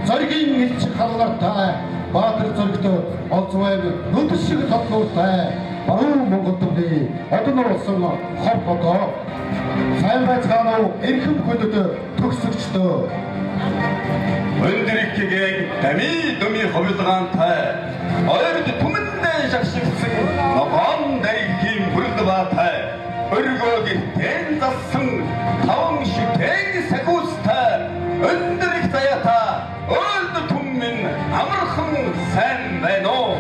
Зоригийн элч халгартай Баатар зоригтой олзвайг нүдэс шиг тодлуутай Баруун Монгол төмний одон болсон хор бодоо сайн байцгаанаа эрхэм хүндэд төгсөгчдөө өндөр ихгэн тами дүми ховлгаантай ойрд түмэндээ шагшигсан ногоон дэргийн бүрэлдбаатай өргөөг тэн зассан таван шитэн сагуустай өндөр их заяата ойрд түмэн амархан сайн байна уу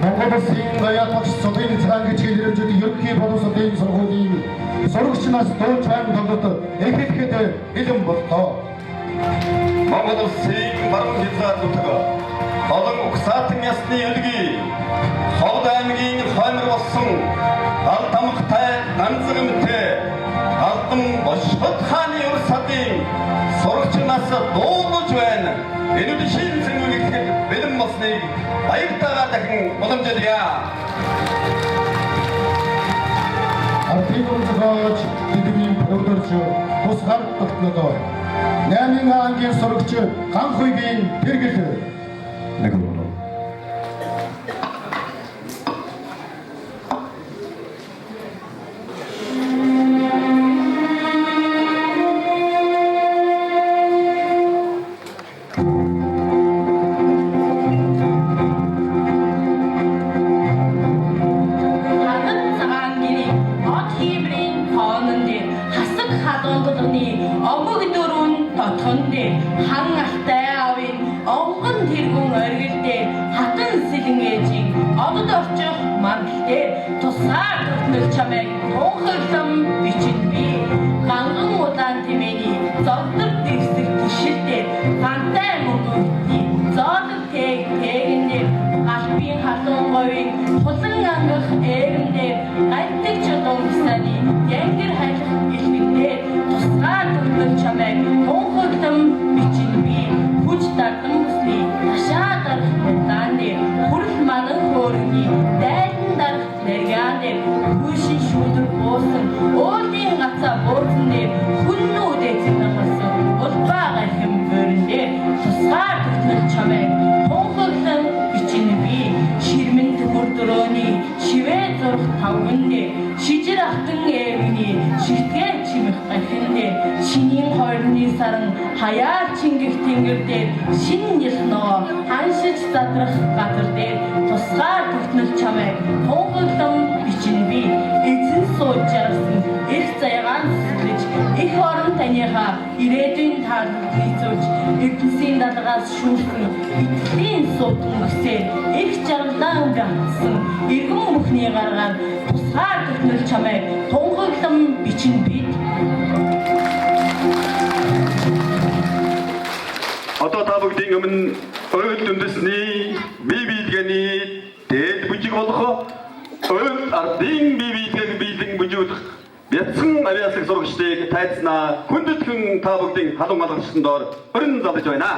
Монголын гаяатагч цодын цагаан гэж хэлэрчүүд ерөнхий боловсролын сургуулийн сурагч нас дууч хайм тоглоод ихэд илэн болтоо. Монголын баруун хязгаар нутаг олон угсаатан ясны өлгий Ховд аймгийн хоймор болсон Алтамхтай ганцгамтэй Алтан Бошгот хааны урс садын сурагч нас дуулж байна. Энэ шин зэмүлэгт бэлэн болсныг баяртайгаа дахин уламжлая. Артикул зохиолч эдгээр продюсерч тус харт тогтнодоо 8 ангийн сурагч ганх үеийн тэргэл нэг саран хаяар чингэх тэнгэр дээр шин нэлнөө ханшиж задрах газар дээр тусгаар тогтнол чамайг тунгаглан бичин би эзэн сууж жаргасан их заягаан сэтгэж их орон таныхаа ирээдүйн таалал хийцүүлж эдгсийн далагаас шүүрсэн итгэлийн суудсан өсөө их жаргалан гатсан эргэн мөхний гаргаар тусгаар тогтнол чамайг тунгаглан бичин бид Одоо та бүгдийн өмнө ойл үндэсний бие биедгээний дээд бүжиг болох ойл ардын бие биедгээг биелэн бүжүүлэх бяцхан авиаслаг сурагчдыг тайцнаа хүндэтгэн та бүгдийн халуун алгачсан доор өрн залж байна.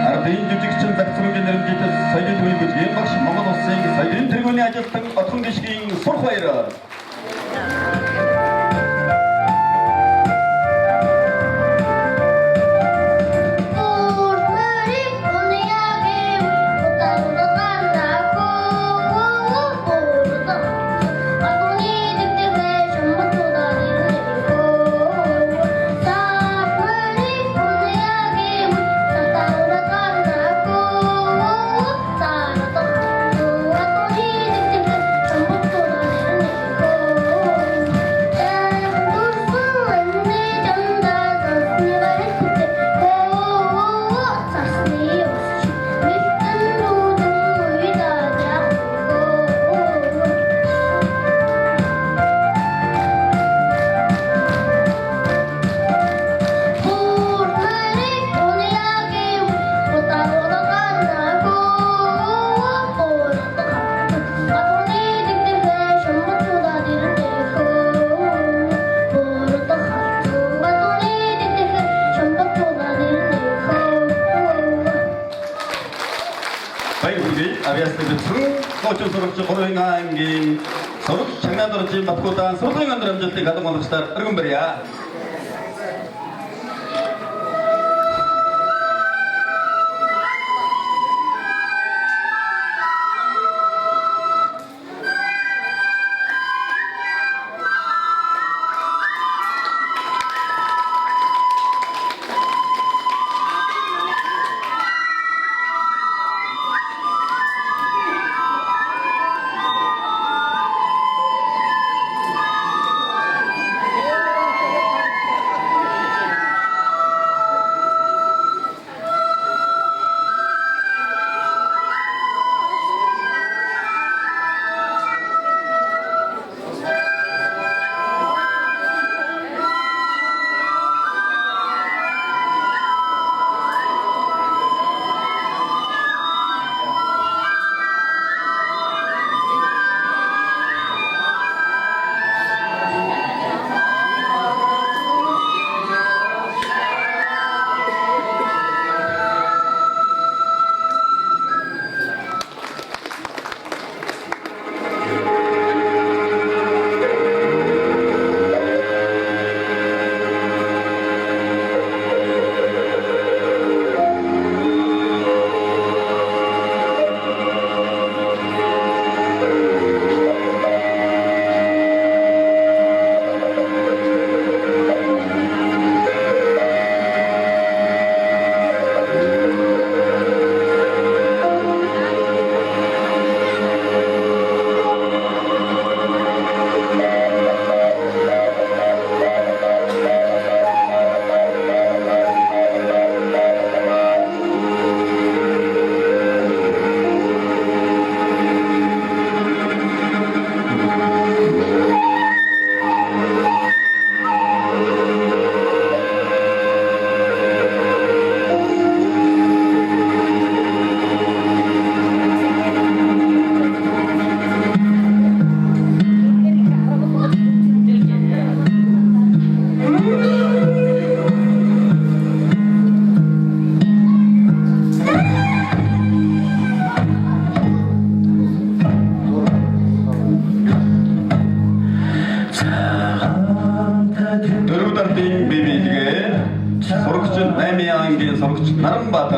Ардын жүжигчин загцруугийн нэрмжийтэл соёлын төвийн бүжгийн багш Монгол улсын соёлын тэргүүний ажилтан Отхон гишгийн сурх баяр. Кочин сурагч Гурван аймгийн сурагч Чагнаадоржийн Батгуудаан сургуулийн өндөр амжилтыг халуун онгоцоор өргөн барья.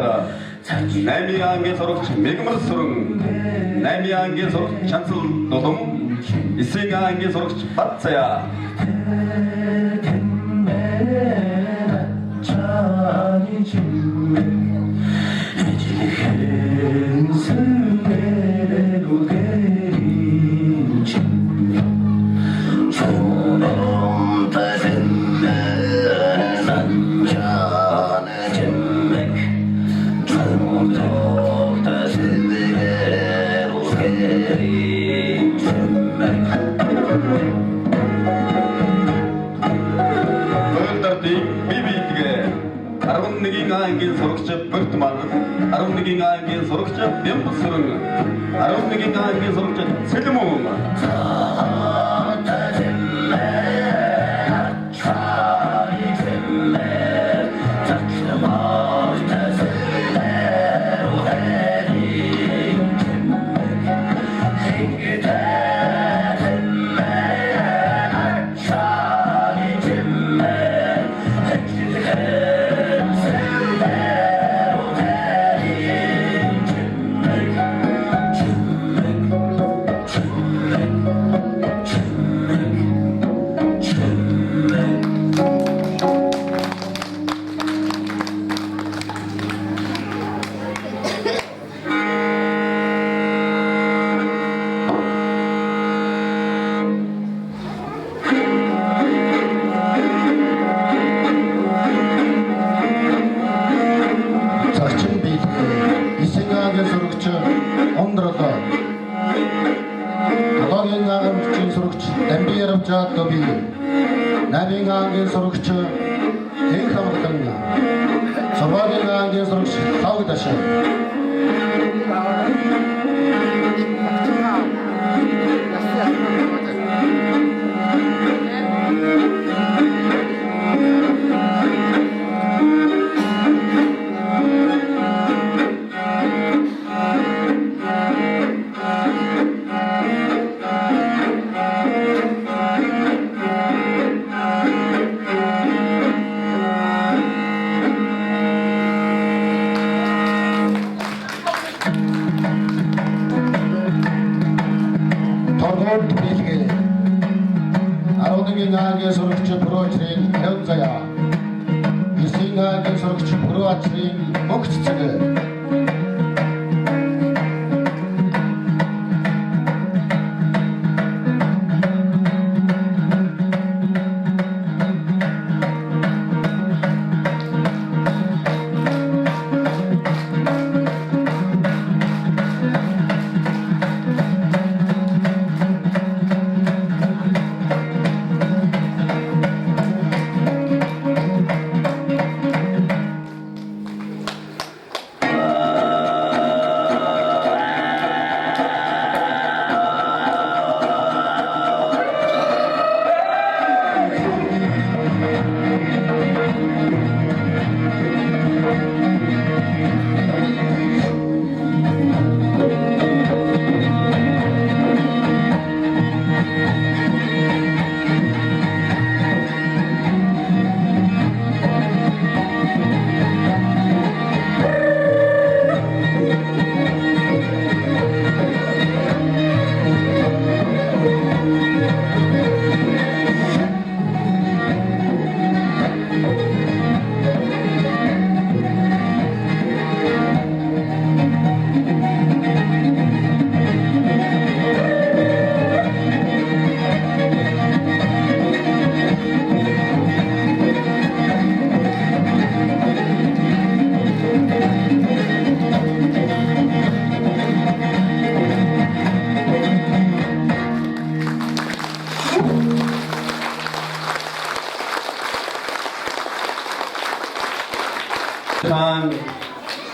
дараа 8 ангийн сурагч Мегмар Сүрэн, 8 ангийн сурагч Чансал Дулам, 9 ангийн сурагч Бацая. Ангийн сурагч Бөртман, 11 ангийн сурагч Бямбсүрэн, 11 ангийн сурагч Сэлмүн. 나빙하게 소록처 행함을 서바빙하게 소록처 하우다시 아론에게 소록처 브로치린 해운자야 이승하게 소록처 브로아치린 목치체를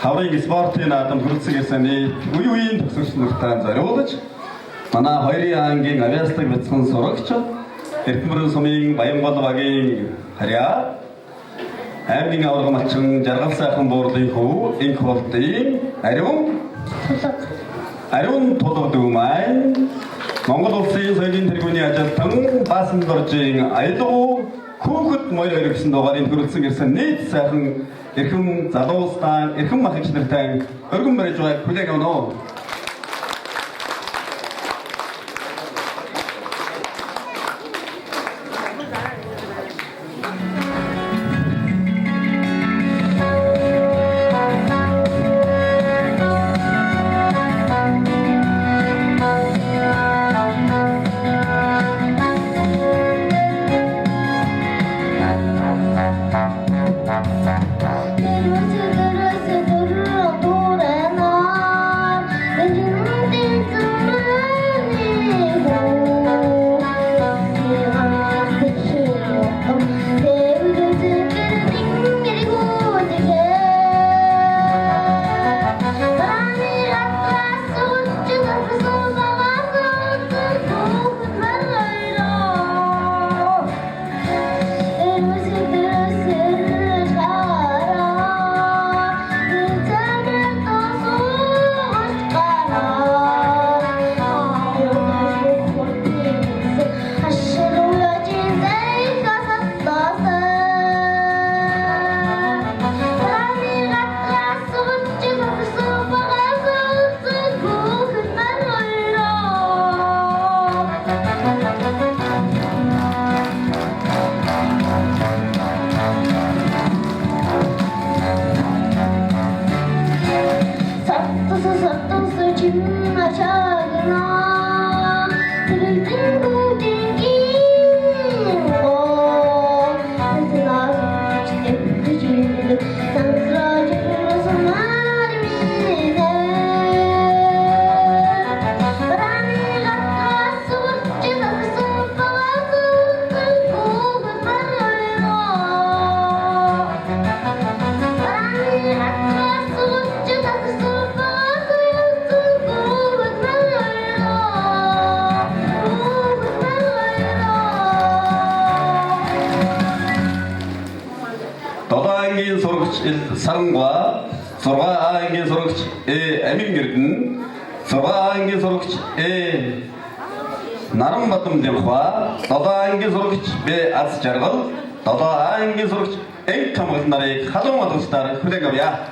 Хаврын спортын наадам хүрэлцэг ирсэний үеийн төгсөгч нартай зориулж манай хоёрын ангийн авиастик бяцхан сурагч Эрдэмэрэн сумын Баянгол багийн харьяа аймгийн аварга малчин Жаргал сайхан буурлын хөв инх болтын ариун тулга дүүмайн Монгол улсын соёлын тэргүүний ажилтан Баасан доржийн аялал Хүүхэд моёо гэсэн дугаарыг төрүүлсэн ирсэн нийт сайхан эрхэм залуустаа эрхэм ах эгч нартай өргөн барьж байгааг хүлээн авна уу. Саран과 6 сурагч Амин Эрдэнэ 6 сурагч Наранбатам Дэмхва 7 сурагч Б Аз Жаргал 7 сурагч Энх Камгал нарыг халуун алгасаар хүлээн авъя.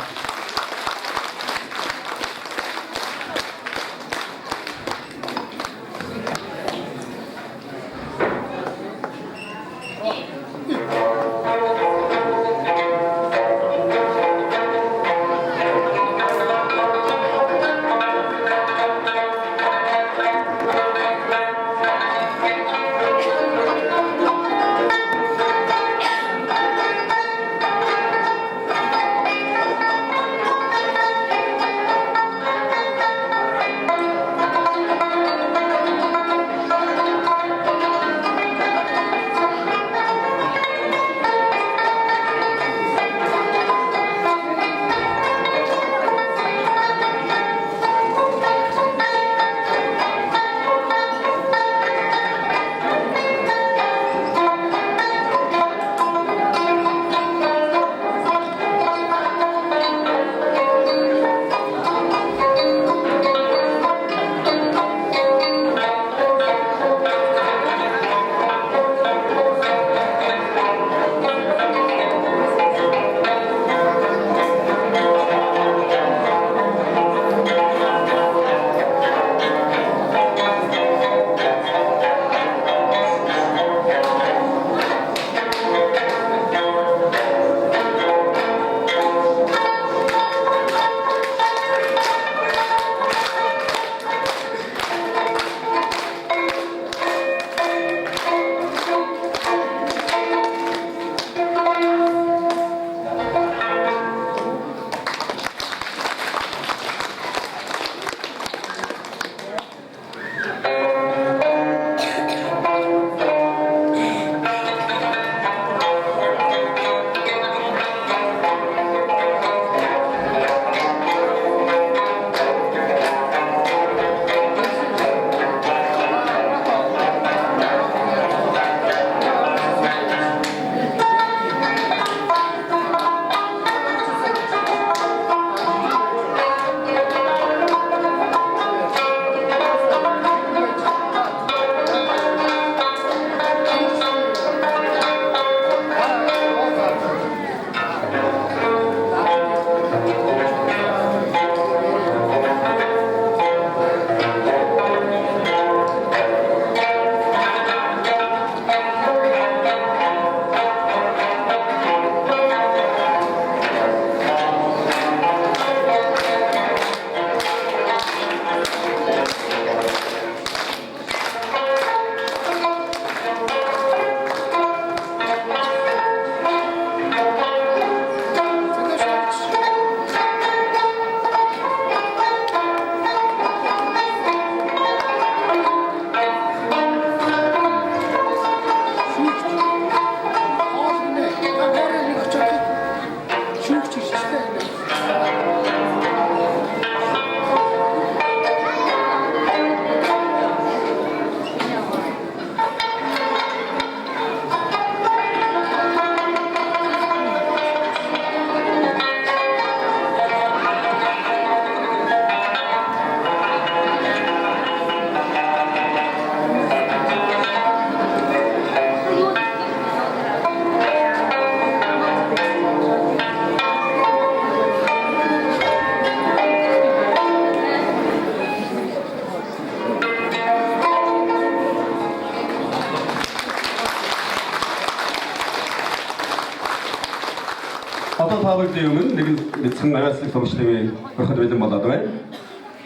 өдрийн өмнө нэгэн бяцхан авиаслаг сургалтын хөрөхд бэлэн болоод байна.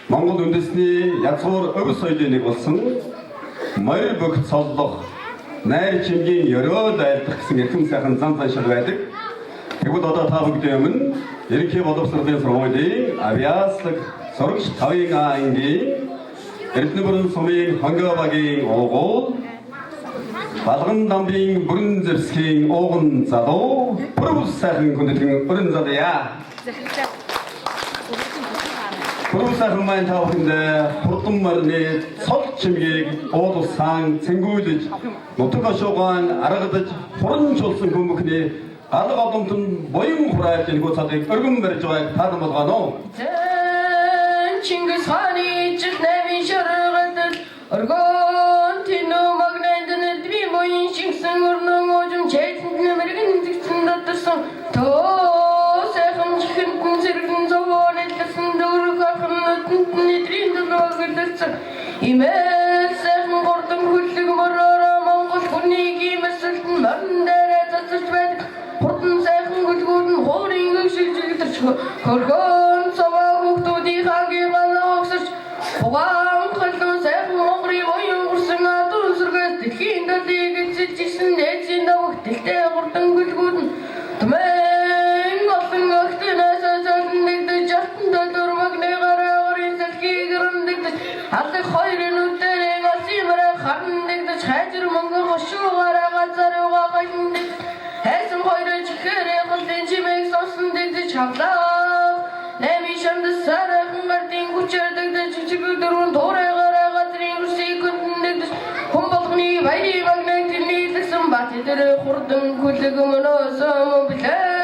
Монгол үндэсний язгуур өв соёлын нэг болсон морь богт соллох найр чингийн ёроод айлдах гэсэн эрхэм сайхан зам заншил байдаг. Тэгвэл одоо та бүдгийн өмнө ерөнхий боловсролын сургуулийн авиаслаг сурагч 5-ын ангийн Эрдэнэ бүрэн сумын хонгоо багийн уугуул Балган дамбын бүрэн зэвсгийн ууган залуу бүрс сайхан хүндэтгэн бүрэн залууя. Бүрс сайхан маань та бүхэндээ хурдан морины цол чимгийг уулсан цэнгүүлж нутаг ашуугаан аргадаж хуранчулсан хүмүүхний алга олонтон буян хурааж энэ цадыг өргөн барьж байгааг таадан болгоно. Чингис хааны чихнэвийн шаргадаг оргон тино магнайдэн дви моин шингсэн өрнөн ожим чэйтэнд нэмэргэн зэгцэн дотсон тоо сайхан чихэнтэн зэрэгэн зовоон эдлсэн дөрөг ахын нөтөнд нэдрийн дөрөглөсөн имэл сайхан гордон хүлэг моророо монгол хүнийг имэсэлтэн морин дээрээ цацаж байдаг хурдан сайхан гүлгүүд нь хуурын гүшилжилдэрч хөргөн цаваа хүүхдүүдийн хагийн галаагсаж хугаан халуун сайхан монгрын буян гурсан адуун сүргээс дэлхийн далийг эцэлжсэн нээзийн давх дэлтэй хурдан гүлгүүд нь тумэн олон охтнаас золн нэгдэж жартанда дурмагны гараагарын салхийг рандэгдэж алах хоёрын үдэрийн асимраа харн нэгдэж хайжир мөнгө хошуугаараа газаруугаа гайхандэж хайсан хоёрын чихэрээ халтын чимээг сонсон дэгдэж хавлаа Нэми шамд сарахан гартын хүчэрдэгдэж чичгүү дөрвөн туурайгаараа газрын үрсийг хүндэгдэж хүн болгоны баярын магнайтын нийлсэн бат дээр хурдан хүлэг мөнөөсөн билээ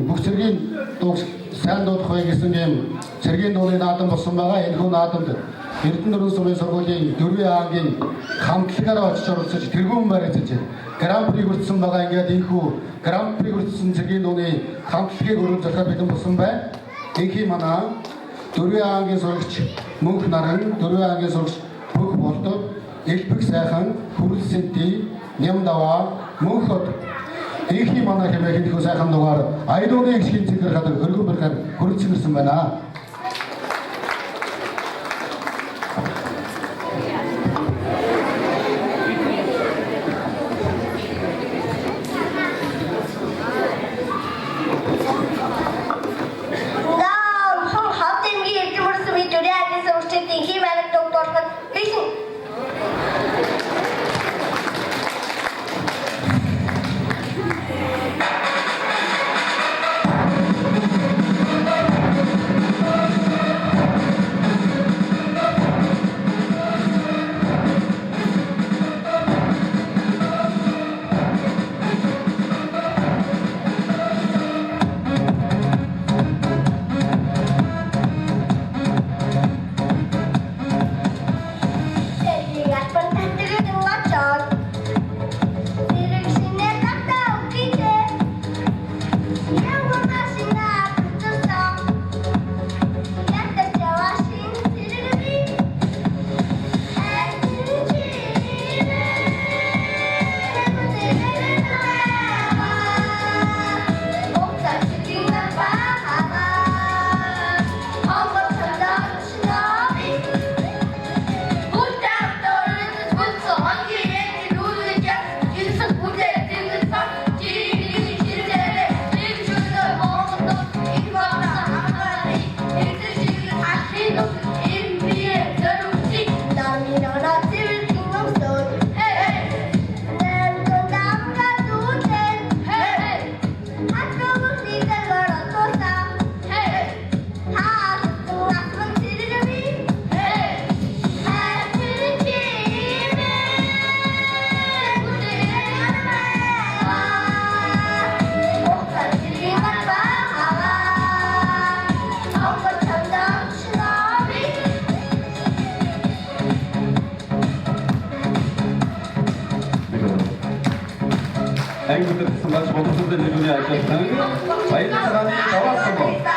бүх цэргийн дуу сайн дуудах бай гэсэн юм цэргийн дууны наадам болсон байгаа. Энэ хүн наадамд Эрдэнэ бүрэн сумын сургуулийн 4-ийн ангийн хамтлагаараа очиж оролцож тэргүүн барьж гран-при хүртсэн байгаа. Ингээд энэ хүн гран-при хүртсэн цэргийн дууны хамтлагийг өргөжлөхөд бэлэн болсон байна. Инхий манай 4-ийн ангийн сурагч мөнх наран 4-ийн ангийн сурагч бүх болдог элбэг сайхан хүрэлсэнти нямдаваа мөнхөд Инхий манай хэмээх энэ сайхан дугаар аюулны гişгийн цэнгэр хадаг өргөн барихаар хүрэлцэн ирсэн байна. аймагууд에서 마치 원투들 내눈에 앉았던 바이든 사람이 나왔습니다.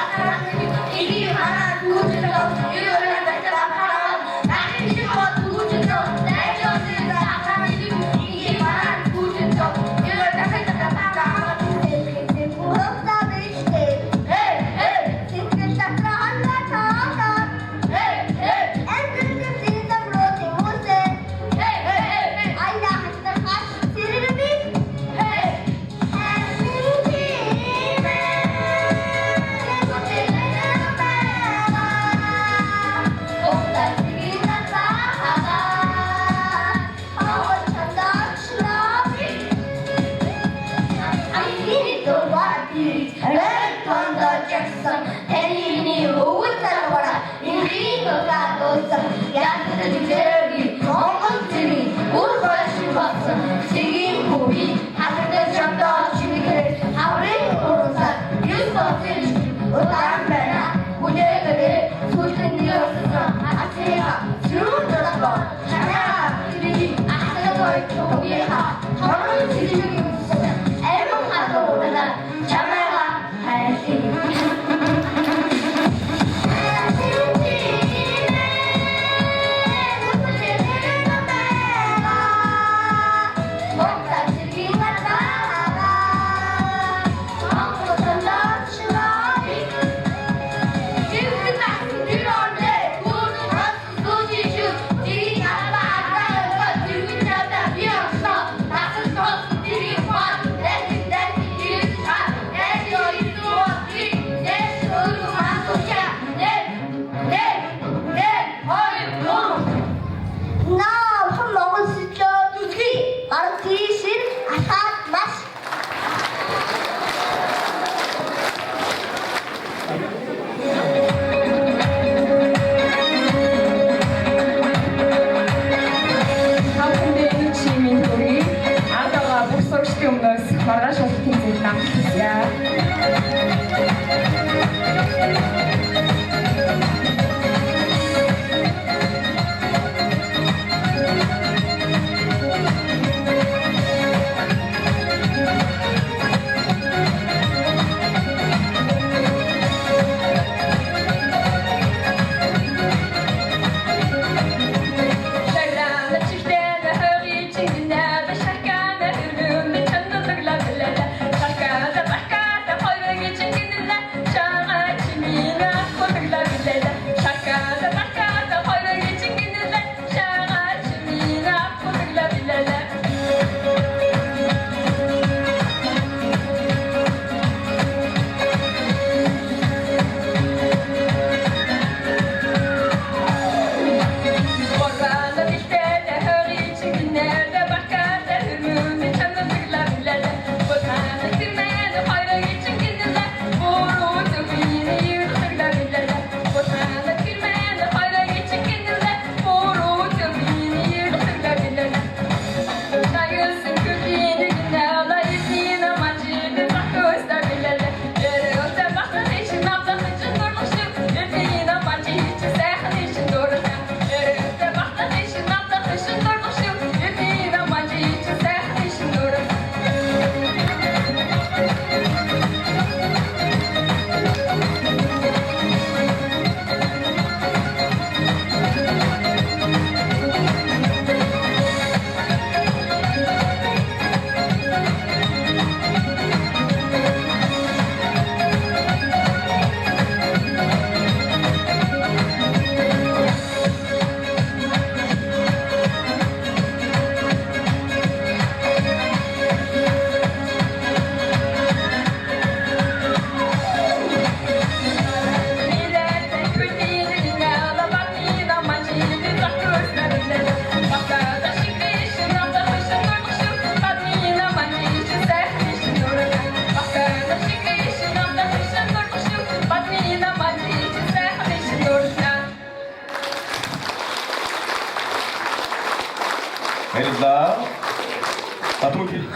Маргааш улсын зээл намтгийа.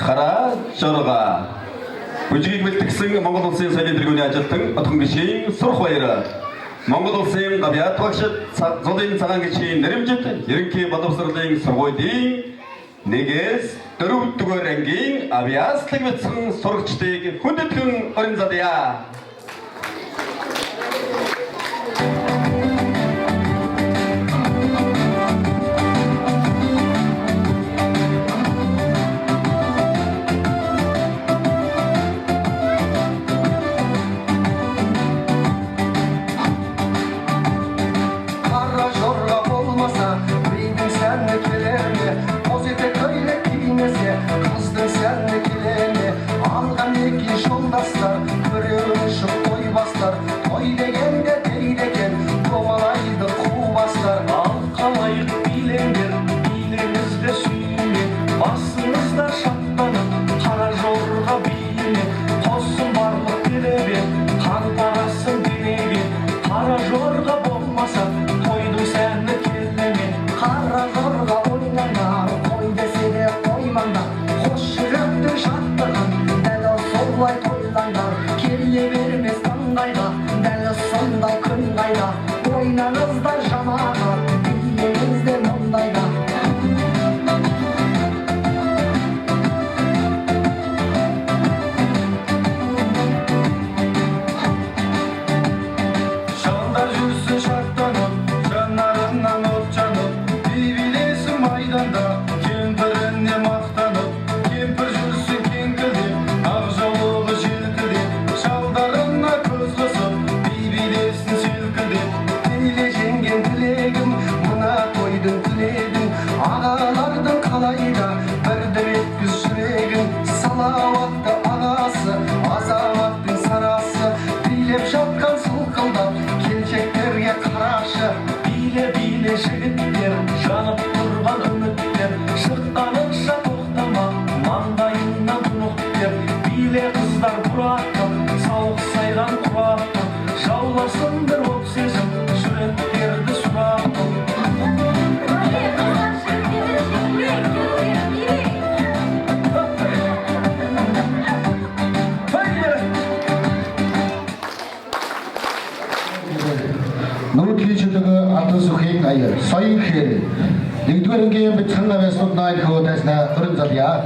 Хара Жорга бүжгийг бэлтгэсэн Монгол улсын соёлын тэргүүний ажилтан отхон гишийн сурах баяр. Монгол улсын гавьяат багш Зулын цагаан гишийн нэрэмжит ерөнхий боловсролын сургуулийн 1-ээс 4-р ангийн авиаслаг бяцхан сурагчдыг хүндэтгэн орон зодъя. Soyun Khere, 1-р ангийн бяцхан авиаслаг хөөдөөс орон зодъя. Hãy subscribe cho kênh Ghiền Mì Gõ để không bỏ lỡ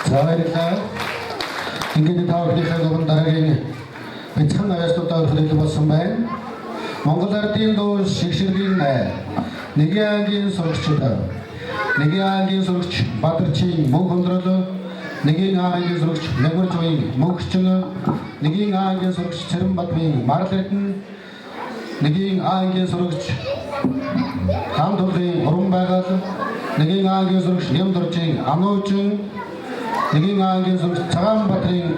За баярлалаа. Ингээд та бүхнийхээ дунд дараагийн бяцхан аяслуудаар хүрээлэн болсон байна. Монгол Ардын дуу шигшэргийн Нэгэн ангийн сурагчид, Нэгэн ангийн сурагч Бадарчин мөнх өндрөл, Нэгэн ангийн сурагч Мягваржуйн мөнхчин, Нэгэн ангийн сурагч Цэрэнбатмын Марал Эрдэнэ, Нэгэн ангийн сурагч Хамт улсын Уран Байгаль, Нэгэн ангийн сурагч Нямдоржийн Ануужин, Нэгэн ангийн сурагч Цагаанбаатарын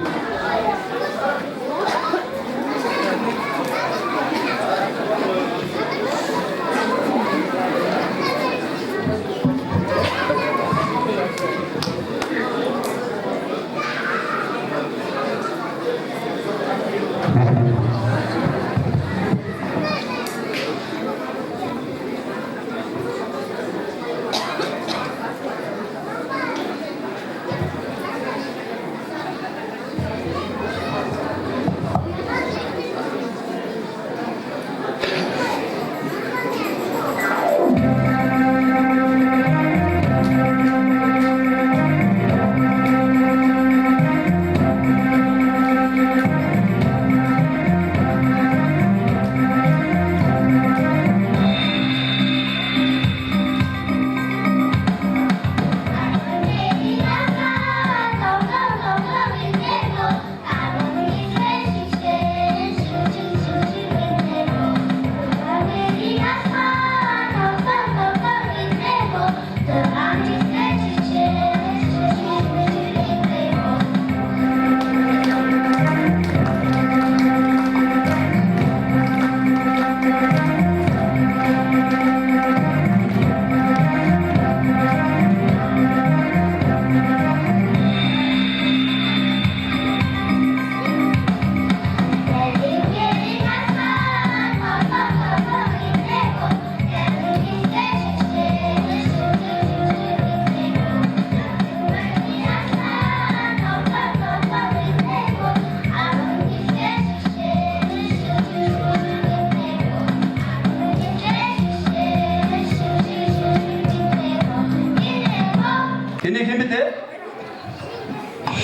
Энийг хэн бэ?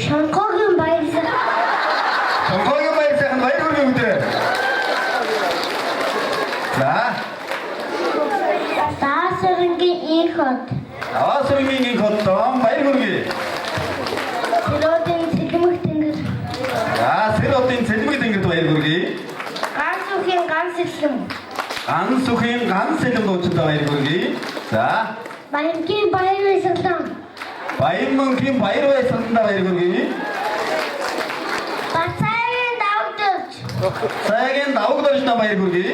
Шонхогийн баяр сайхан. Шонхогийн баяр сайхан баяр хүргэе үдээ. За. Даасрынгийн их хот. Аваасрынгийн их хотон баяр хүргэе. Сэродын цэлмэг тэнгэр. За, Сэродын цэлмэг тэнгэрт баяр хүргэе. Ганц үхийн ганц элэм. Ганц үхийн ганц элэм дуучлаа баяр хүргэе. За. Баянгийн баяр баясгалан. Баянмөнхийн баяр баясгаланда баяр хүргэе. Бацаагийн давагдаж. Цагийн давагдаж на баяр хүргэе.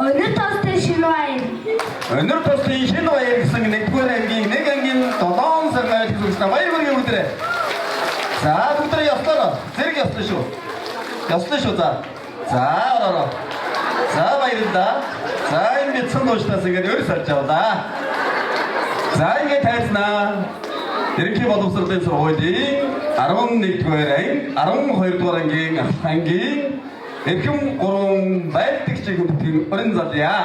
Өнөр тостой шинэ баяр. Өнөр тостой шинэ баяр гэсэн нэгдүгээр ангийн нэг ангийн 7 сар гайд үзүүлсэн баяр хүргэе бүгдээ. За бүгдээ явлаа. Зэрэг явлаа шүү. Явлаа шүү за. За ороо. За баярлалаа. За энэ бяцхан дуустаас ингээд өөр сарж явлаа. За ингээд тайзнаа. Ерөнхий боловсролын сургуулийн 11-р анги, 12-р ангийн эрхэм 3 байлдагчийг хөтгөн өрн залъя.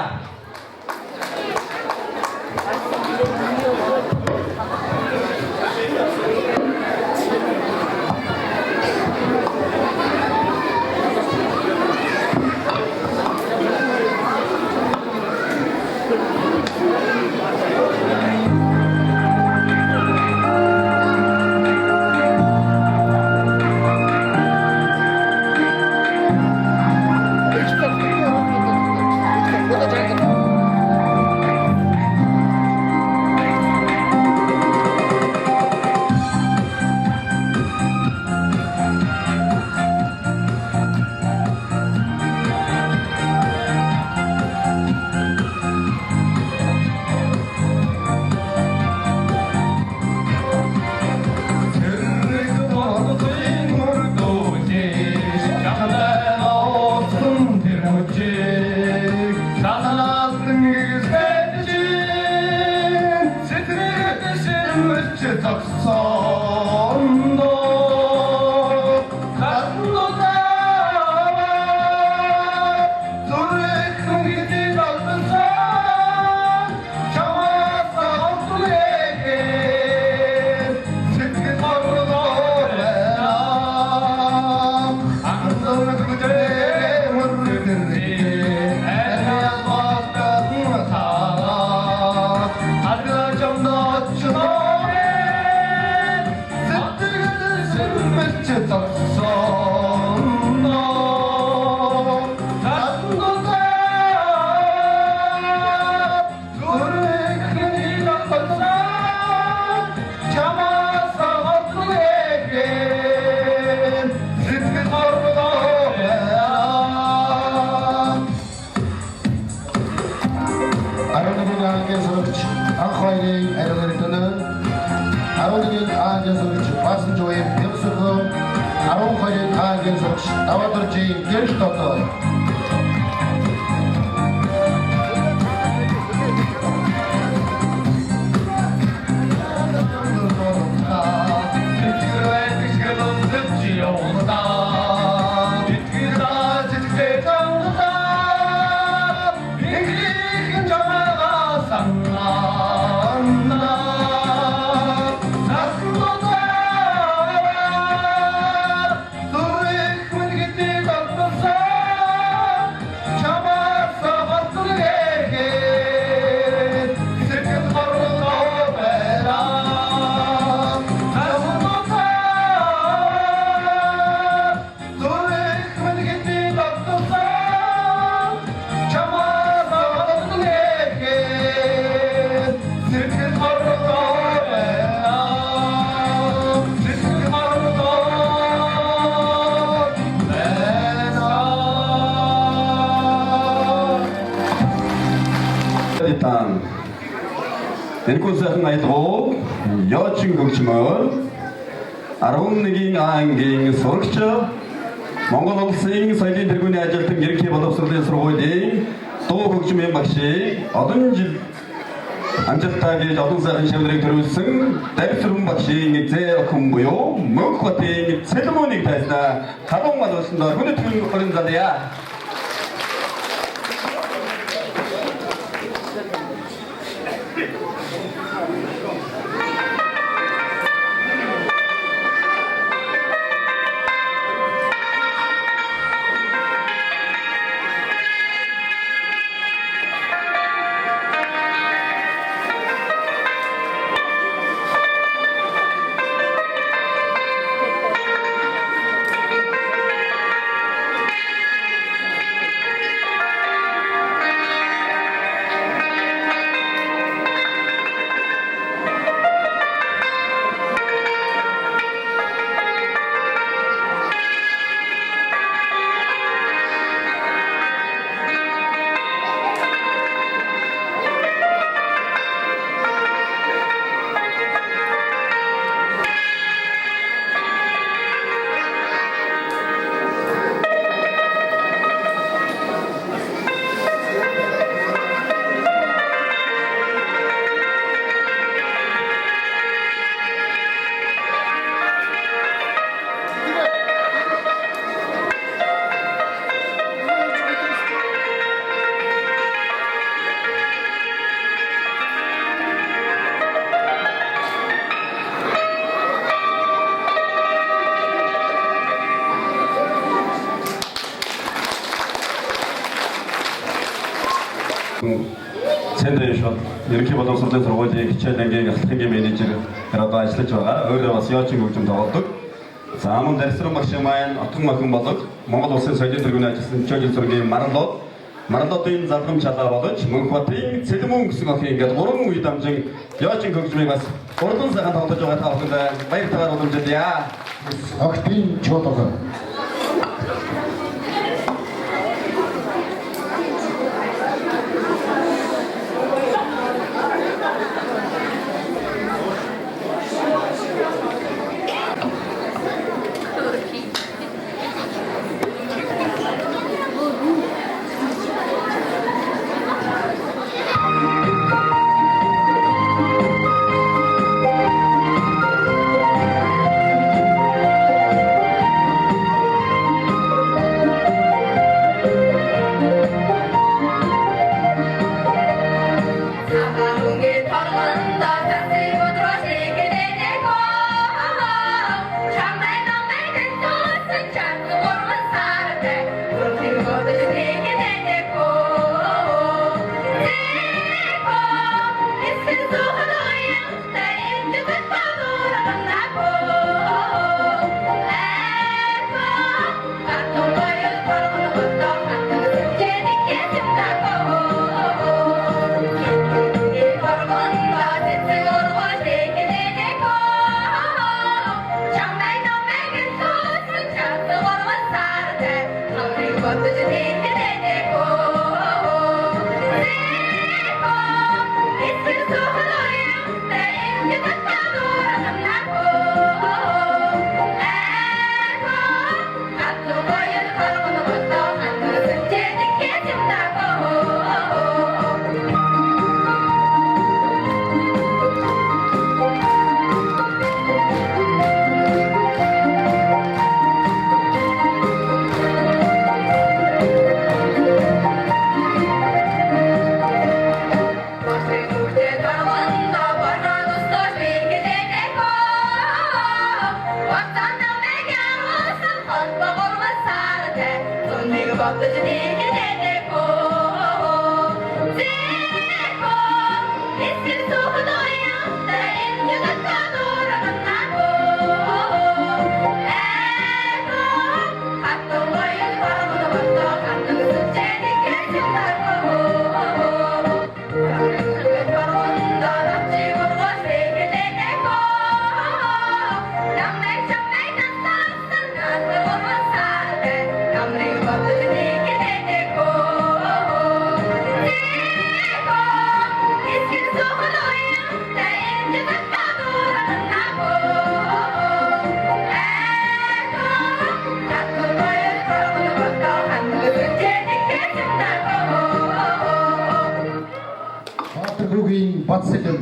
일단 내리콘사한 아이도 여친 걱지만 아롱느긴 안긴 소르크처 몽골 улсын соёлын тэргүүний ажилтан ерөнхий боловсролын сургуулийн дуу хөгжмийн багш олон жил амжилттай гэж олон сайхан шавнырыг төрүүлсэн Давсрын багшийн зээ охин буюу Мөнх хотын цэлмөнийг тайснаа халуун малуулсандаа хүнэтгэн хорин залъя. Цэндэшот ерөнхий боловсролын сургуулийн хичээл ангийн ахлагын менежер одоо ажиллаж байгаа. Өөрөө бас яочин хөгжим тоглодог. За мөн Давсрын багш маань отгон охин болог Монгол улсын соёлын тэргүүний ажилласан чөлөө зургийн Маралдын залгамж чалаа болж Мөнх хотын Цэлмөн гэсэн охин ингээд 3 үе дамжин яочин хөгжмийг бас урдан сайхан тоглож байгаа та бүхэнд баяр талаар уламжлая. Охтын чөлөө. Баатаргүйгийн Батсэлэн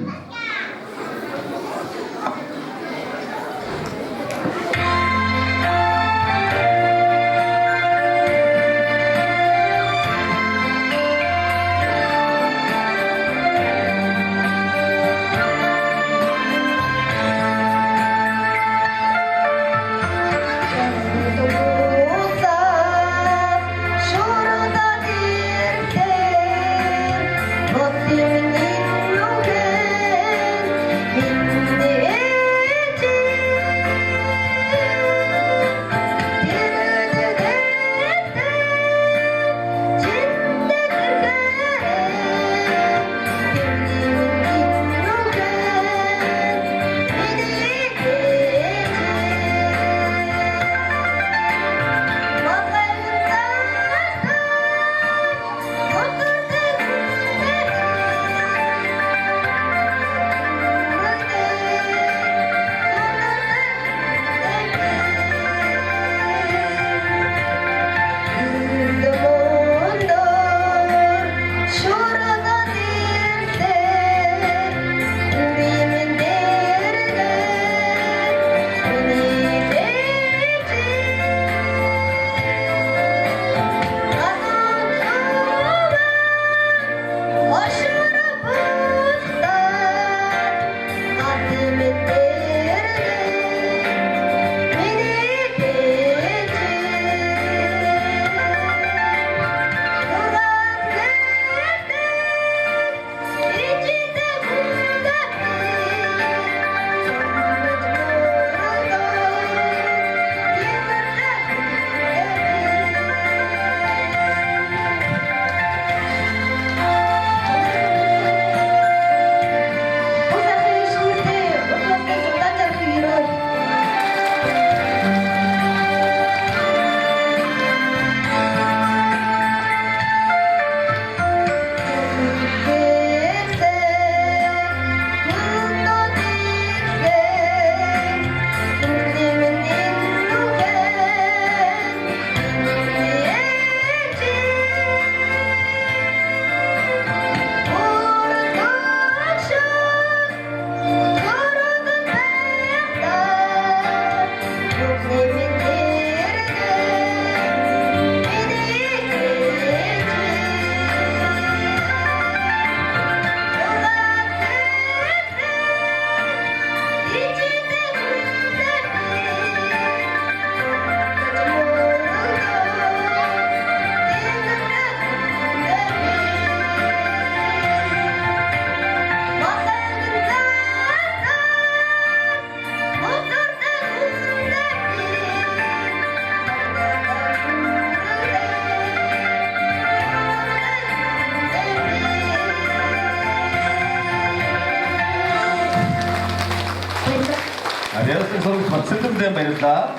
내려서 서로 박수좀 좀 해줬다.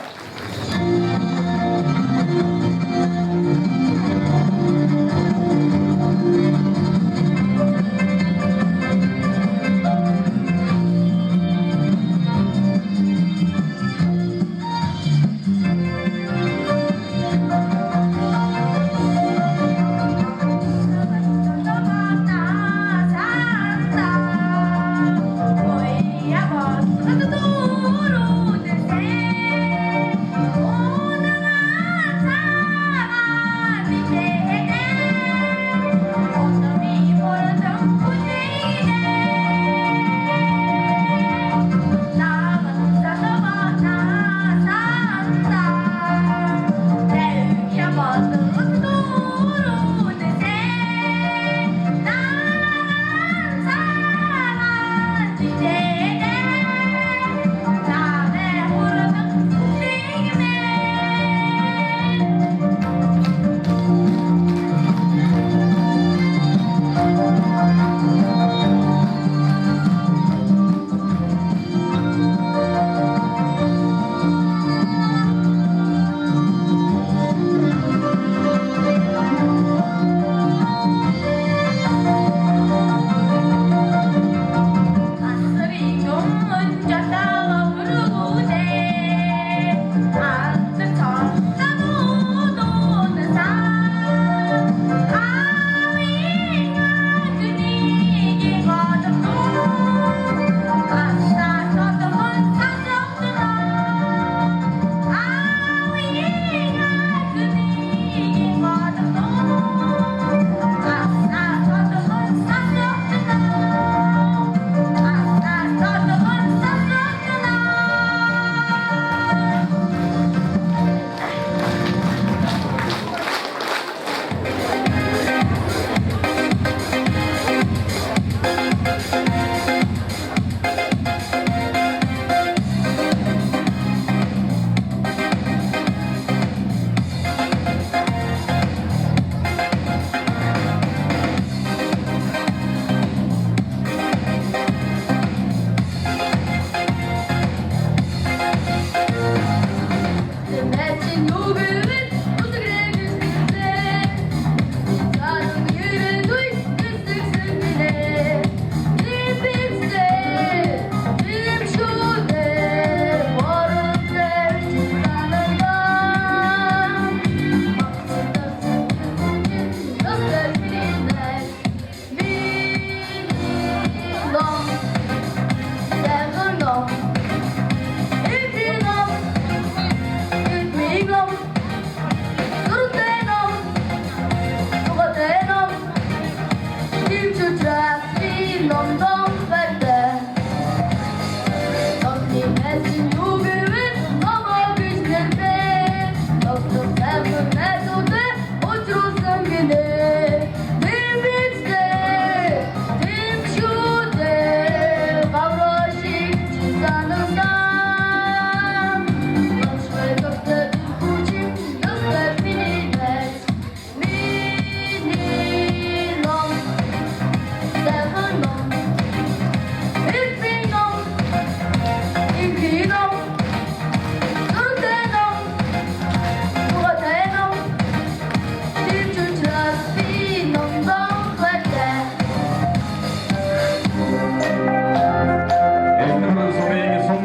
Oi, a voz do Douro,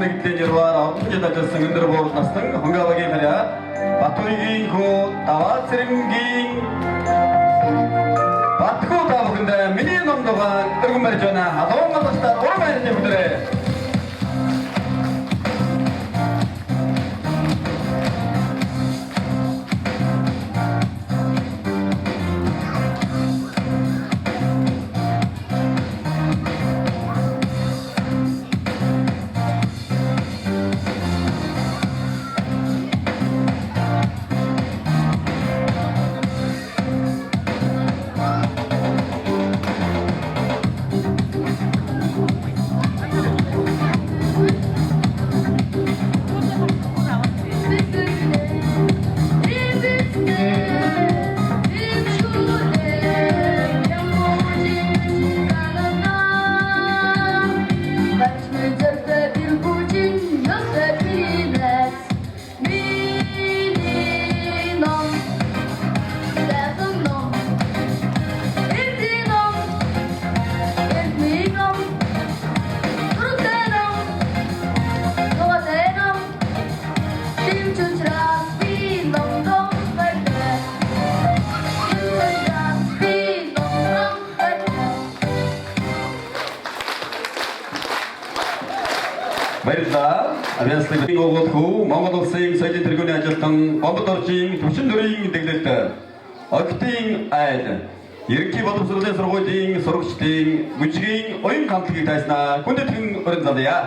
нэгдлийн жирвар ордонжид ажилласан өндөр буур настан хөнгөвгийн харьяа Батуйгийн хүү даваа цэрэнгийн Батхуу тавханд миний номдогоо өргөн барьж байна. Халуун галстаар уран байрны бүдэрээ. Баярлалаа. Авиаслын гол хүү Монгол улсын соёлын тэргүүний ажилтан Гомбод орчийн 44-ийн дэглэлт Октийн айл ерөнхий боловсролын сургуулийн сурагчдын мужийн оюун хамтлагийг тайснаа хүндэтгэн өрн залъя.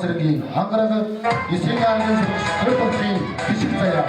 Баазргийн ангараг эсийн ангын хөлбөрийн бишиг заяа.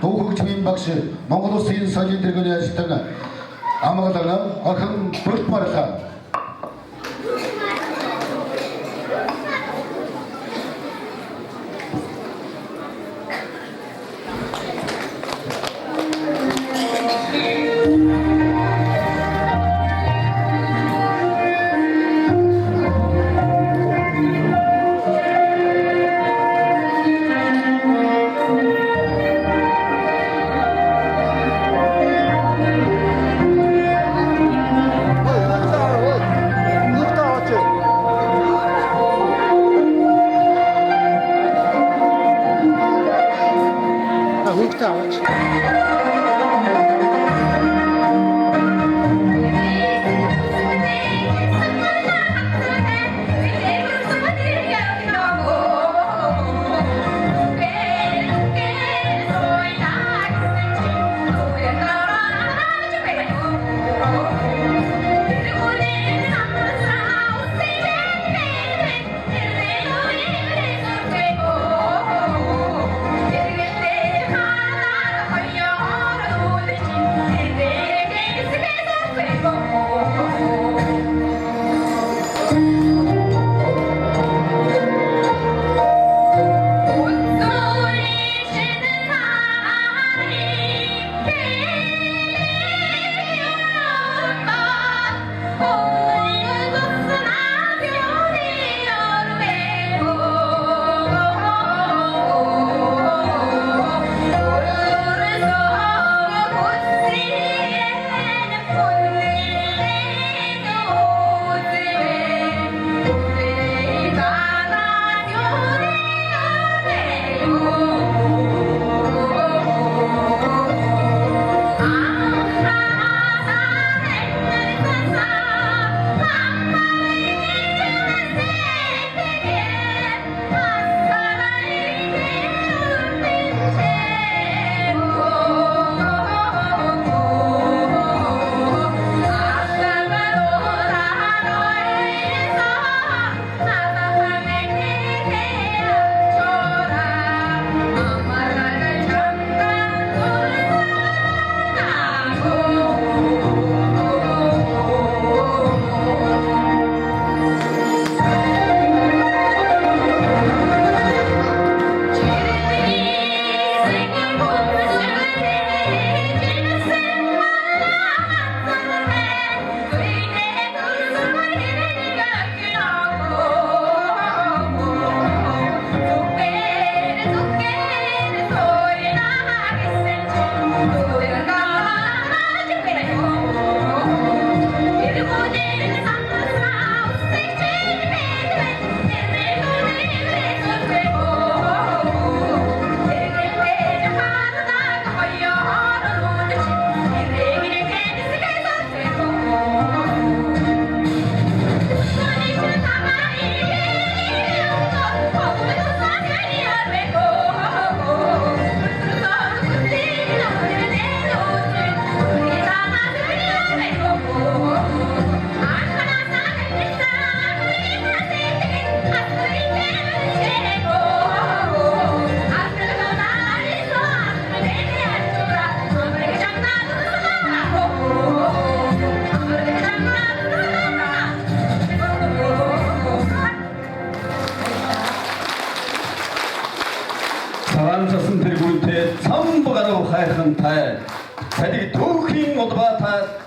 Дүүхэгчмийн багш Монгол Улсын соёлын тэргүүний ажилтан амгалан охин бүрт барлаа.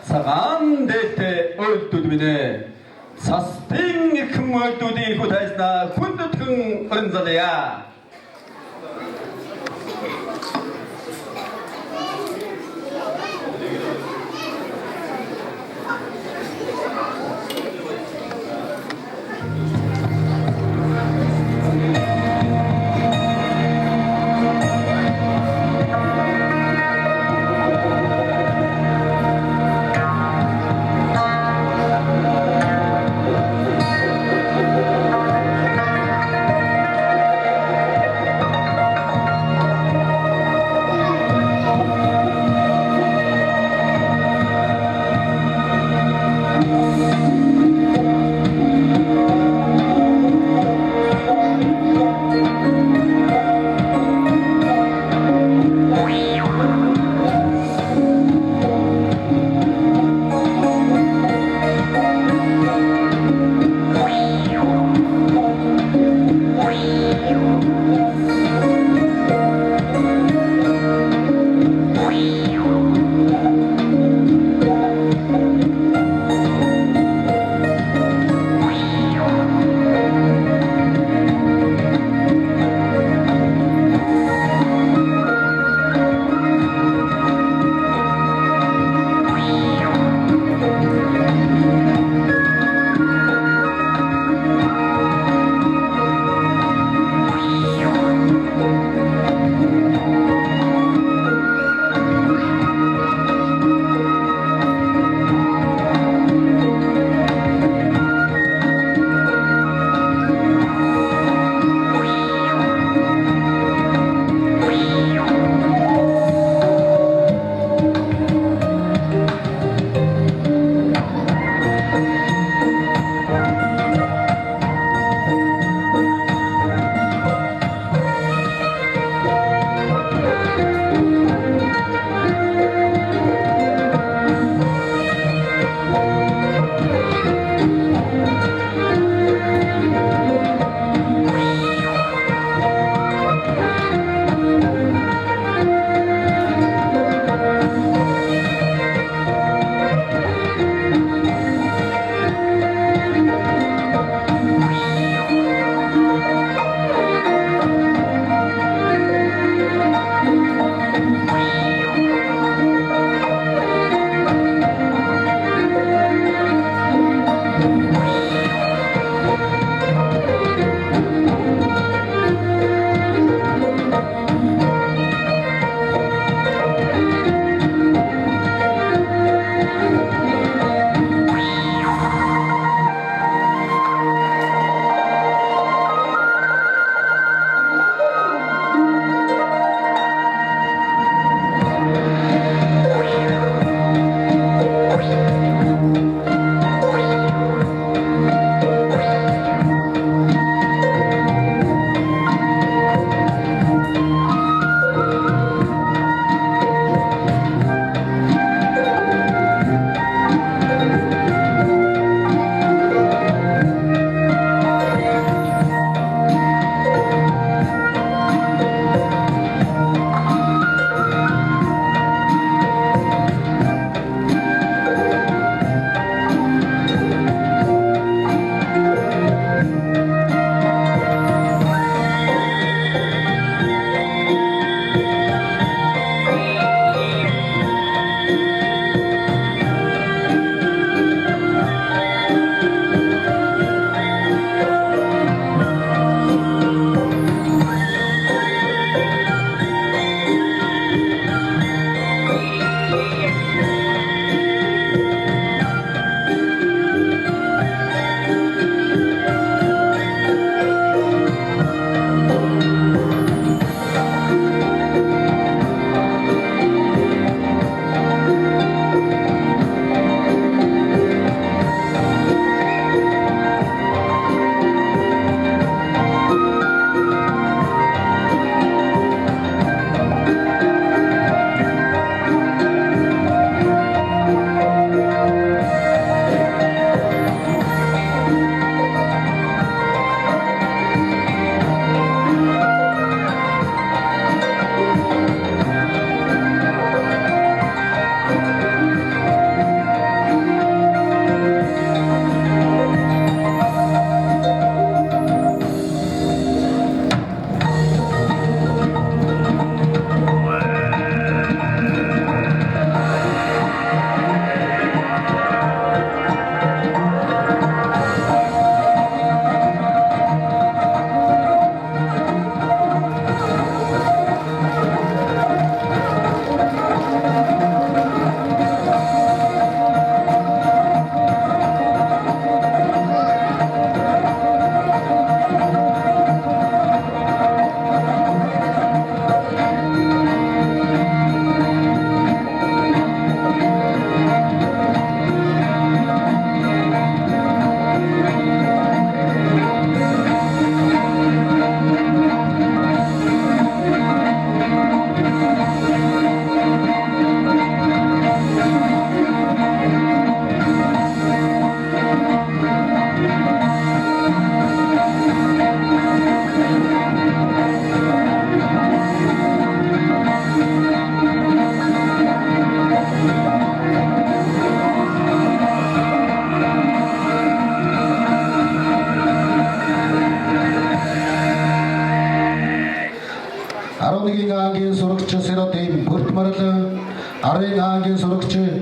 цагаан дээлтэй ойлдууд минь састын ирхэн ойлдуудын хүү тайснаа хүндэтгэн өрнзалъя.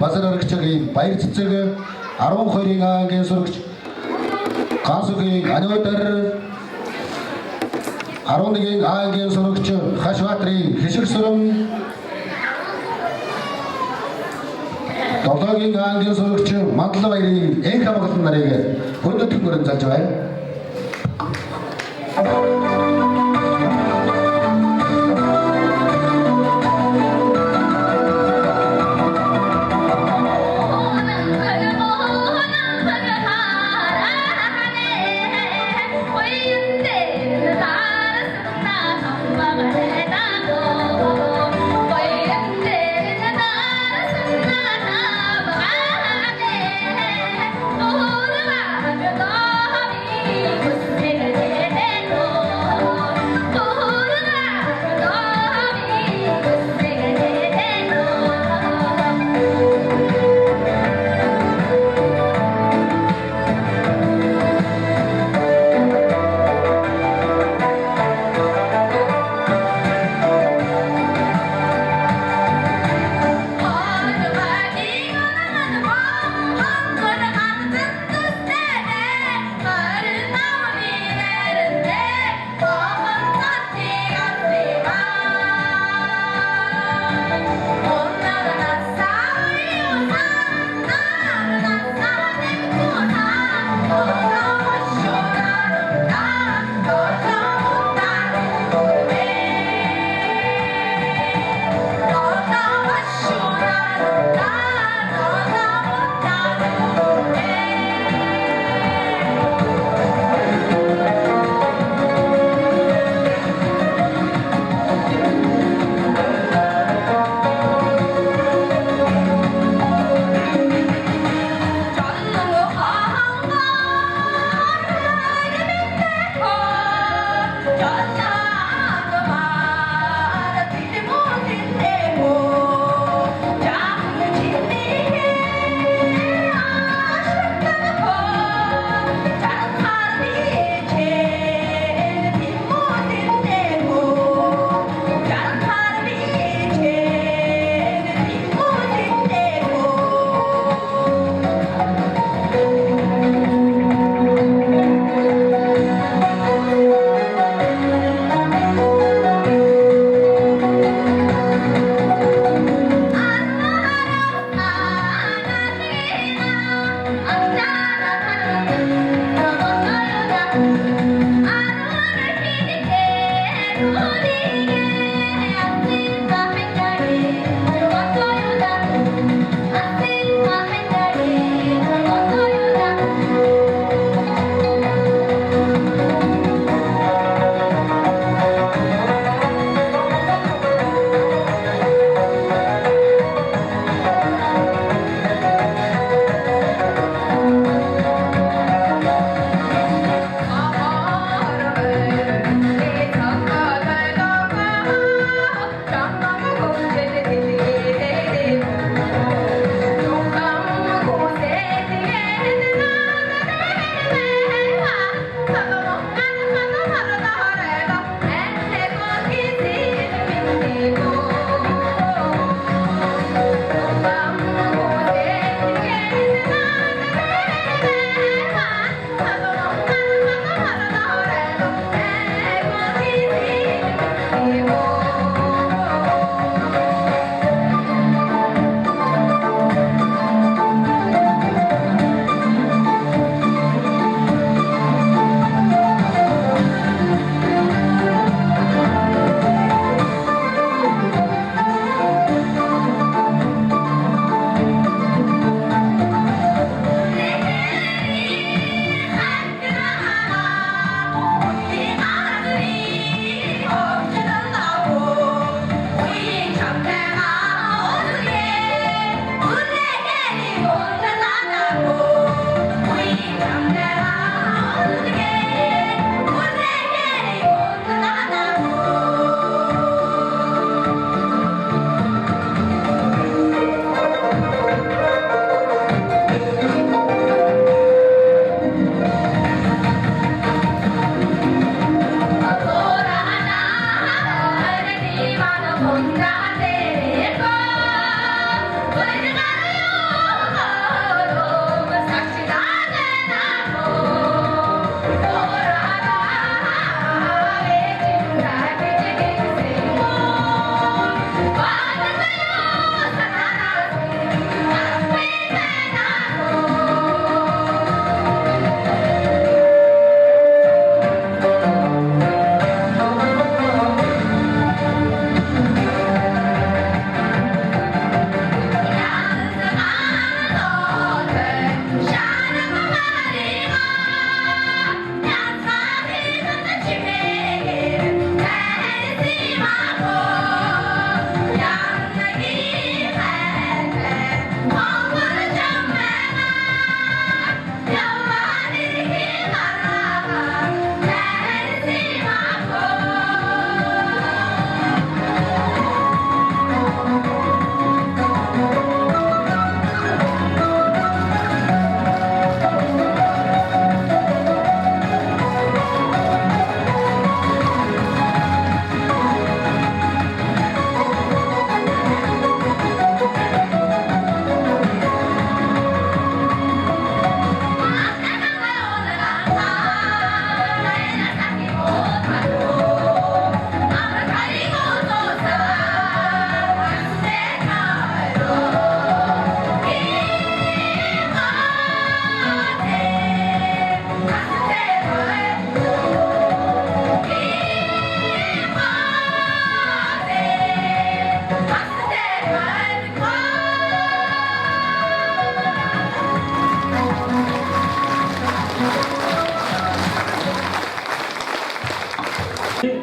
Базар аргачлалын баяр цэцэг 12-ын ангийн сурагч Гансүгийн Аниудар 11-ийн ангийн сурагч Хашбатрын Хишиг Сүрэн 7-гийн ангийн сурагч Мандлабаярын Энх хамгаалсан нарыг хөндөтгөн мөрөн залж байна.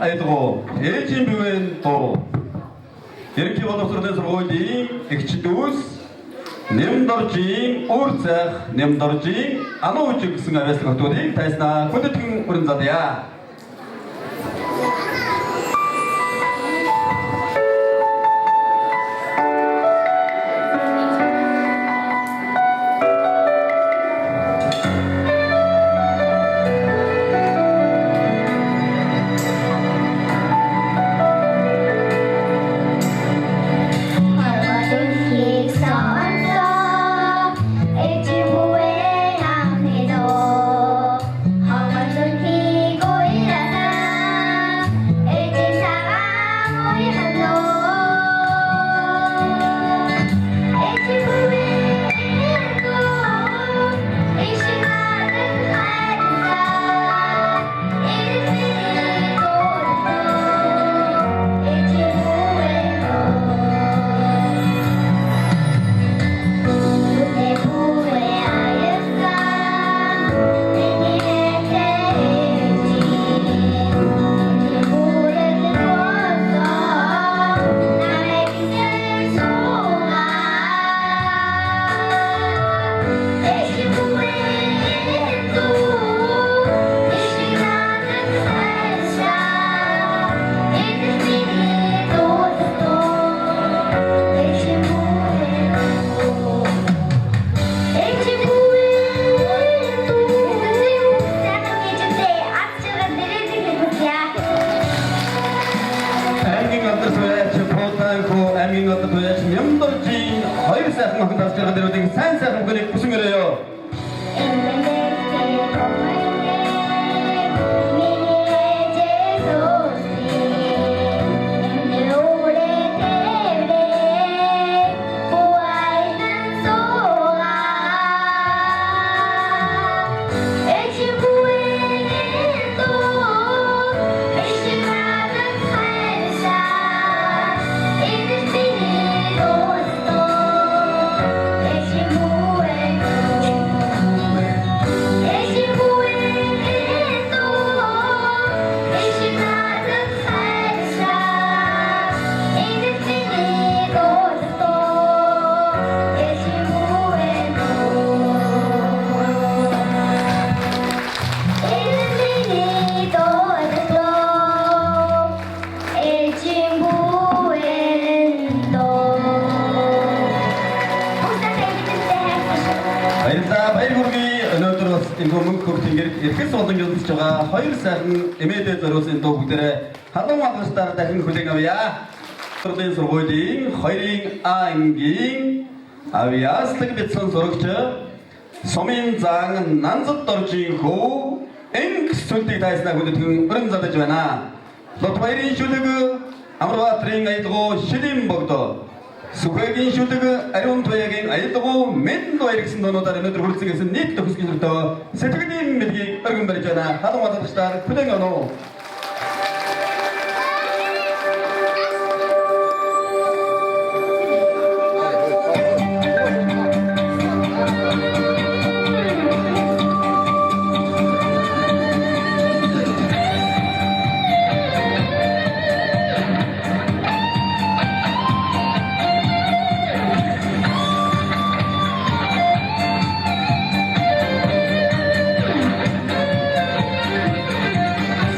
аялгау ээжийн бивэн дуу ерөнхий боловсролын сургуулийн эгч дүүс Нэмдоржийн үр цайх Нэмдоржийн ануу үжиг гэсэн авьяаслаг хотуудыг тайснаа хүндэтгэн өрн задъя. Нэмдоржийн хоёр сайхан охин тас жаргал дэрүүдийн сайн сайхан хүнийг бүсэн өрөөё. Эрхэс болон янзж байгаа хоёр сайхан эмээдээ зориулсан дуу бүгдээрээ халуун алгастаар дахин хүлээн авъя. Сургуулийн сургуулийн 2-ын А ангийн авьяаслаг бяцхан сурагч Сумын заан Нанзадоржийн хүү энх сүлтийг тайснаа хүндэтгэн өрн задаж байна. Лот баярын шүлэг Амрбаатарын аялгау Шилэн богдоо Сүхэгийн шүлэг Ариун Туяагийн аялгау Мен баяр гэсэн дуунуудаар өнөөдөр хүрэлцэн гэсэн нийт төгсгөл өртөө сэтгэлийн мэдлэгийг өргөн барьж байна. Халуун алгастаар хүлээн авах.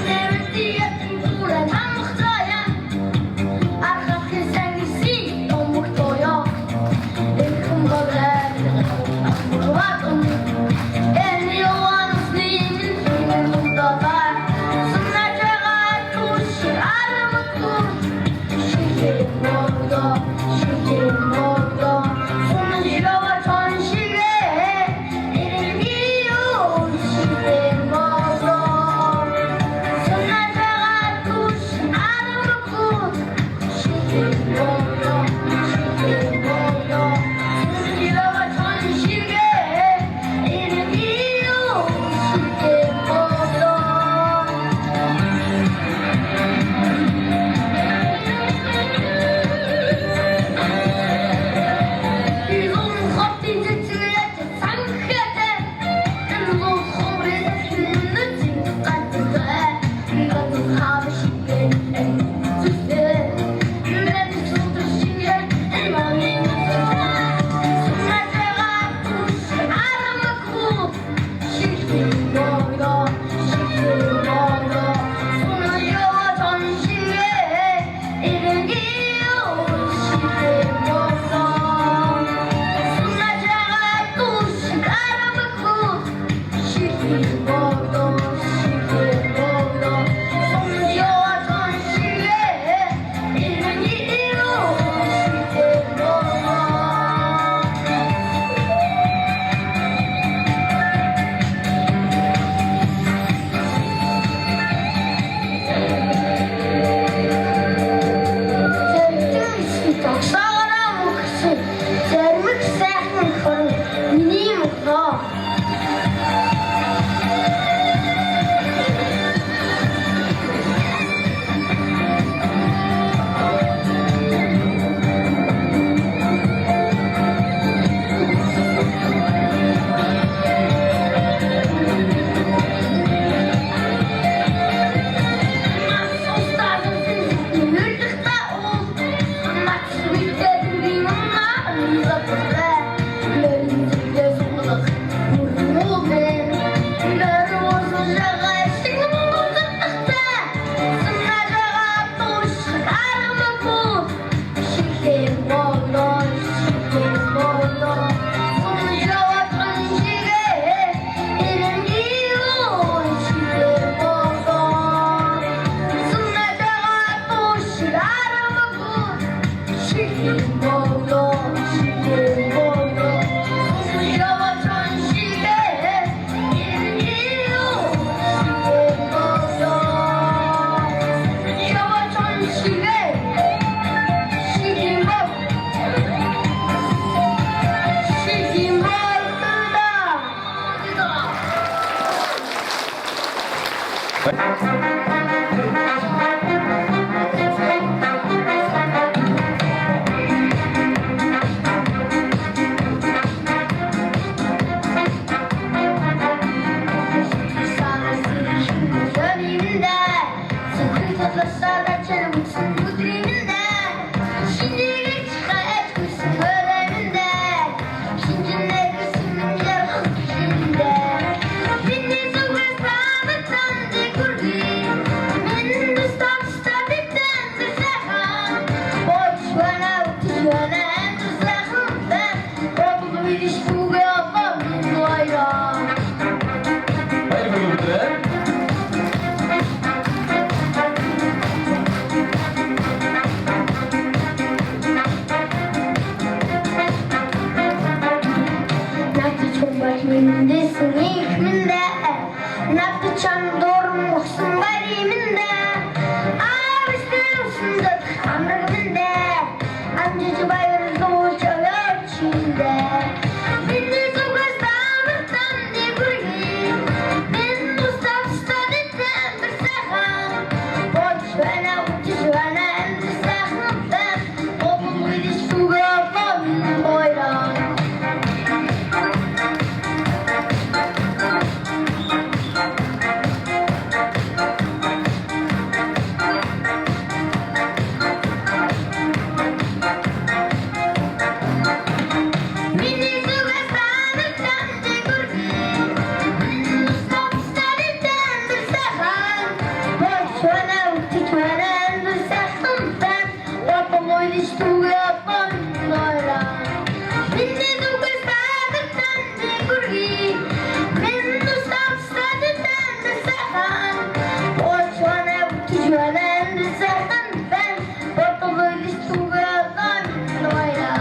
There видишь туга байра. Баяр хүргэе. Надад чумбал миндэсэн их миндэ. Надад чам дурмсан бари миндэ. Австэрсэнд хамраг миндэ. Амжиж баяр лууч авчиндэ. Миний зүгээс таамагтан дэгүрхий. Мен тусав стадид амбарсахан. Бочвана утишвана амбарсахан. Обом видиш туга байра. Миний зүгээс таамагтан дэгүрхий. Мен тусав стадид амбарсахан. Бочвана утишвана амбарсахан. Обом видиш туга байра. Миний зүгээс таамагтан дэгүрхий. Мен тусав стадид амбарсахан. Бочвана утишвана амбарсахан. Обом видиш туга байра.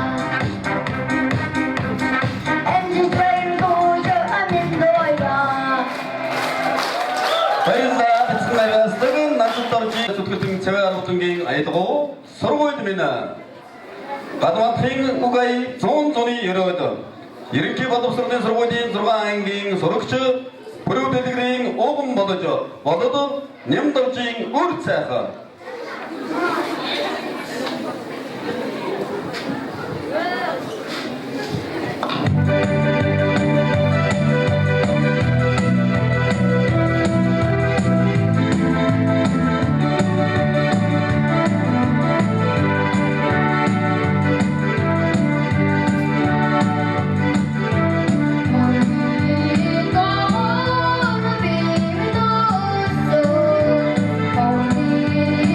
Баярлалаа. Эцэг авиастын надад орж зүтгэлийн цэвэр аргуудынгийн аялгау сургууль минь. Гадматын угай 100 зуны ерөөд ерөнхий боловсролын сургуулийн 6 ангийн сурагч бүрүү дэлгэрийн уган болж болоод нямдоржийн үр цайхан. Only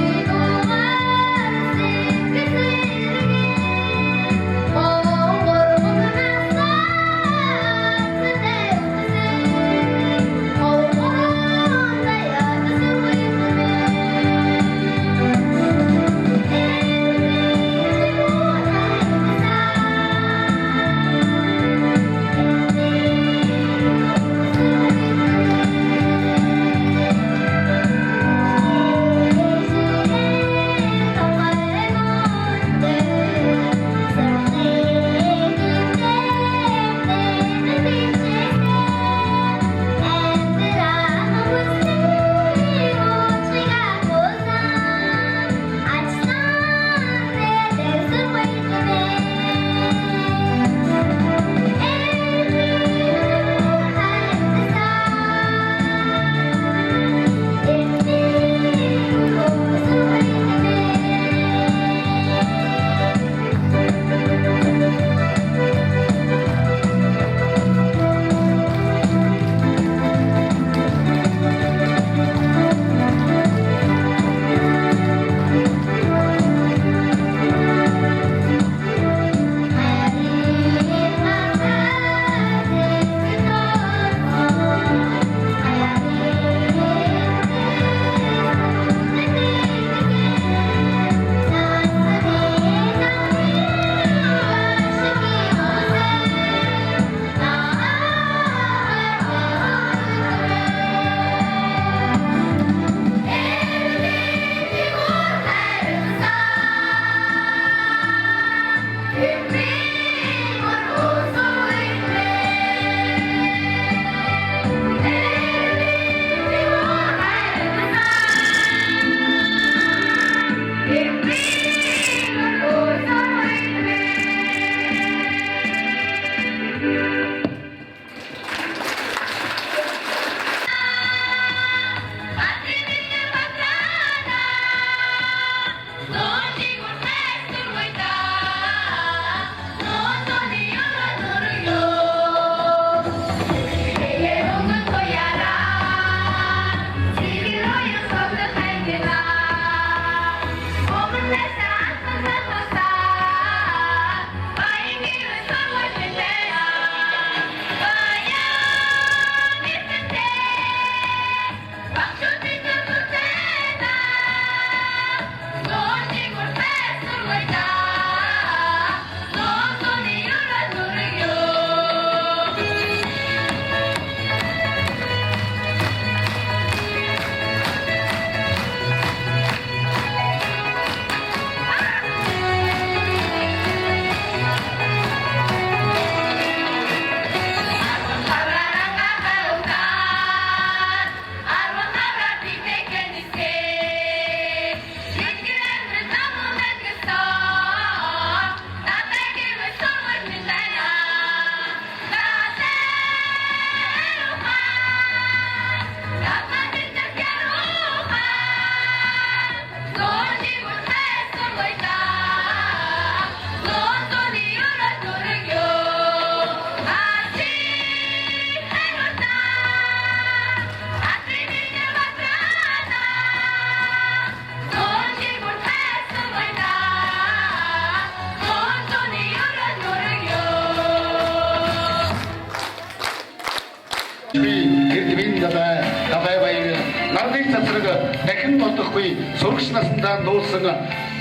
эрдмийн давай баян нарны цацраг дахин болдохгүй сурагч насндаа дуулсан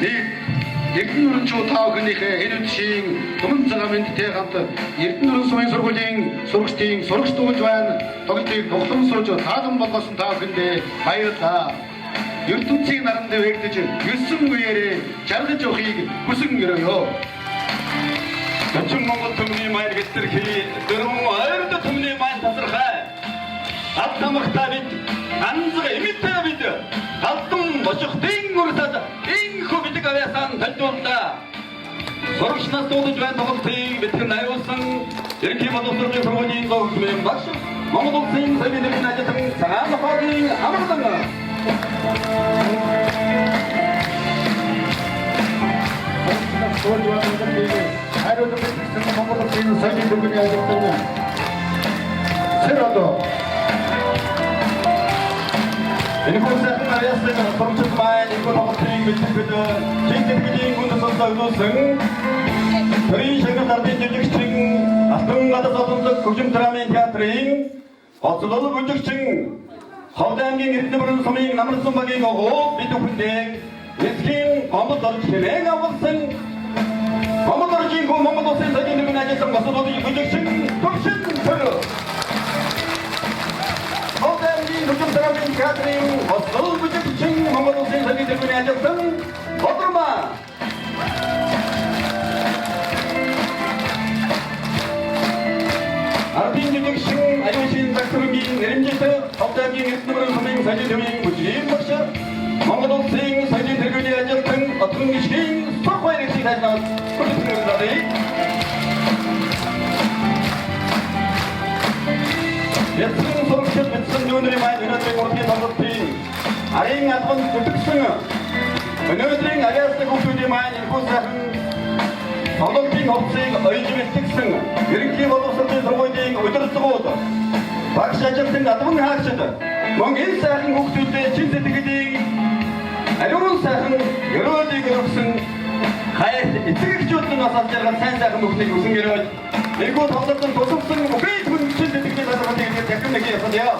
нэг Эрдэнэ нурын чуу таа охинийхээ хэрэв тшийн өмнө цагаамттай хамт Эрдэнэ нурын сумын сургуулийн сурагчдын сурагч дуулж байна. Тоглолтыг нухлан сууж таалан болгосон таа охиндээ баярлалаа. ертөнцийн наранд вэгдэж 9 үеэрээ жаргаж явахыг хүсэн өрөөё. Төчөн Монгол төмний маань гэтэрхий дөрвөн ойрд төмний маань тасархай. Автамхта бид анзаг эмитэ бид галдан божигдын үрсад энэ хөбөдөг авяасан төлөвлөлтөө. Сурагчнаас дуудаж байна тоглолтыг битгэн аюулсан ерөнхий боловсролын сургуулийн гол багш Монгол улсын соёлын нэгэн ажлын цагаан хогийн амгалан 하루도 백승 먹어도 되는 사진 부분이 아직도는 새로도 энэ концерт авьяастай сурагчид маань энэ тоглолтыг битгэхэд жинхэнэ гүн сонсож өгсөн төрийн шагналын жүжигчин Алтан гадаа солонгос хөгжим драмын театрын хоцлол бүжигчин Ховд аймгийн Эрдэнэ нурын сумын Намарсан багийн огоо бид бүхэндээ эцгийн гомдол орж хэмээн авсан Монгол оржийн гоо Монгол улсын соёлын нэгэн ажлын босолгын бүжигчин төвшин төрөө Ховд аймгийн хөгжим драмын театрын хоцлол бүжигчин Монгол улсын соёлын нэгэн ажлын Бодрма Ардын жүжигчин аюушин загсрынгийн нэрэмжтэй Ховд аймгийн Эрдэнэ нурын сумын соёлын төвийн бүжгийн багш Монгол улсын соёлын тэргүүний ажилтан Отгон гişгийн сурах баярыг сайжнаад хүргэсэн. Яцхан сурагчид бичсэн нүүрийн маань өнөөдрийн урлагийн тоглолтын арын албан зүтгэсэн өнөөдрийн авьяастай хүмүүсийн маань энэхүү сайхан тоглолтын хувцсыг ойж бэлтгэсэн ерөнхий боловсролын сургуулийн удирдлагууд багш ажилтан адван хаагчид мөн энэ сайхан хүмүүстэй чин сэтгэлийг ариун сайхан өрөөлийг өргөсөн хайр эцэгчүүд нь бас алдаргал сайн сайхан бүхнийг үсэн гэрөөж энэхүү тоглолтод тусалсан бүхий хүн чин сэтгэлийн талбарыг дахин нэг ясаа.